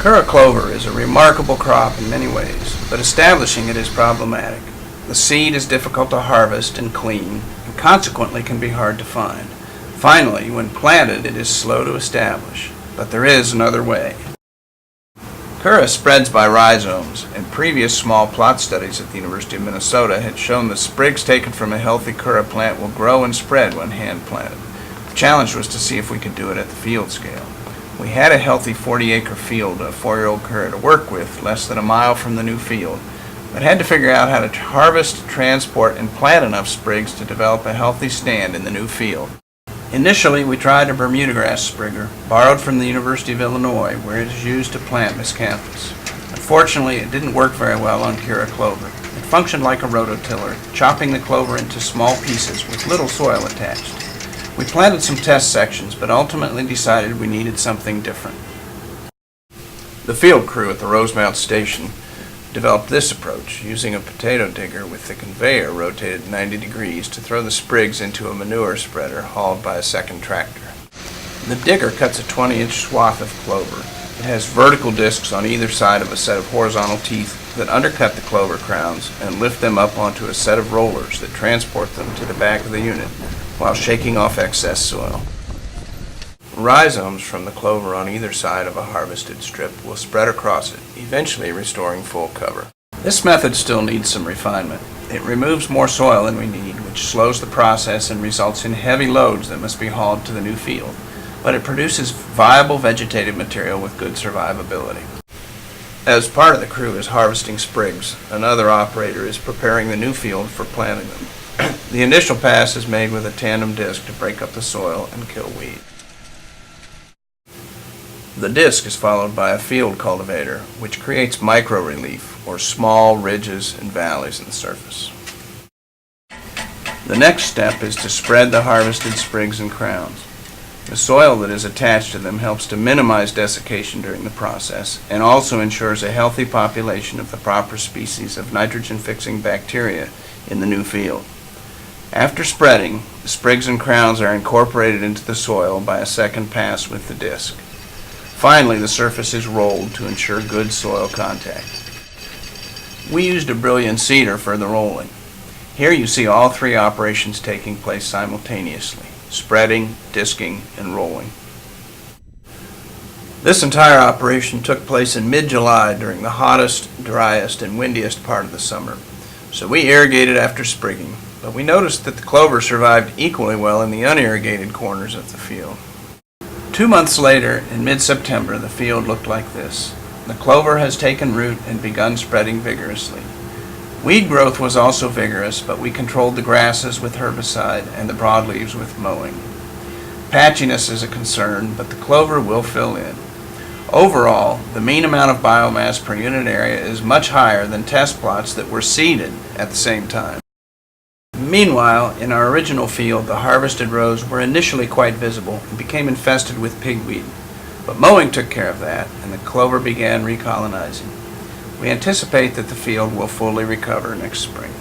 Kura clover is a remarkable crop in many ways, but establishing it is problematic. The seed is difficult to harvest and clean, and consequently can be hard to find. Finally, when planted, it is slow to establish, but there is another way. Kura spreads by rhizomes, and previous small plot studies at the University of Minnesota had shown that sprigs taken from a healthy Kura plant will grow and spread when hand planted. The challenge was to see if we could do it at the field scale. We had a healthy 40-acre field of 4-year-old Kura to work with, less than a mile from the new field, but had to figure out how to harvest, transport, and plant enough sprigs to develop a healthy stand in the new field. Initially, we tried a Bermuda grass sprigger, borrowed from the University of Illinois, where it is used to plant miscanthus. Unfortunately, it didn't work very well on Kura clover. It functioned like a rototiller, chopping the clover into small pieces with little soil attached. We planted some test sections, but ultimately decided we needed something different. The field crew at the Rosemount Station developed this approach, using a potato digger with the conveyor rotated 90 degrees to throw the sprigs into a manure spreader hauled by a second tractor. The digger cuts a 20-inch swath of clover. It has vertical discs on either side of a set of horizontal teeth that undercut the clover crowns and lift them up onto a set of rollers that transport them to the back of the unit while shaking off excess soil. Rhizomes from the clover on either side of a harvested strip will spread across it, eventually restoring full cover. This method still needs some refinement. It removes more soil than we need, which slows the process and results in heavy loads that must be hauled to the new field, but it produces viable vegetative material with good survivability. As part of the crew is harvesting sprigs, another operator is preparing the new field for planting them. The initial pass is made with a tandem disc to break up the soil and kill weeds. The disc is followed by a field cultivator, which creates micro-relief, or small ridges and valleys in the surface. The next step is to spread the harvested sprigs and crowns. The soil that is attached to them helps to minimize desiccation during the process, and also ensures a healthy population of the proper species of nitrogen-fixing bacteria in the new field. After spreading, the sprigs and crowns are incorporated into the soil by a second pass with the disc. Finally, the surface is rolled to ensure good soil contact. We used a brilliant seeder for the rolling. Here you see all three operations taking place simultaneously: spreading, disking, and rolling. This entire operation took place in mid-July during the hottest, driest, and windiest part of the summer. So we irrigated after sprigging, but we noticed that the clover survived equally well in the unirrigated corners of the field. 2 months later, in mid-September, the field looked like this. The clover has taken root and begun spreading vigorously. Weed growth was also vigorous, but we controlled the grasses with herbicide and the broadleaves with mowing. Patchiness is a concern, but the clover will fill in. Overall, the mean amount of biomass per unit area is much higher than test plots that were seeded at the same time. Meanwhile, in our original field, the harvested rows were initially quite visible and became infested with pigweed. But mowing took care of that, and the clover began recolonizing. We anticipate that the field will fully recover next spring.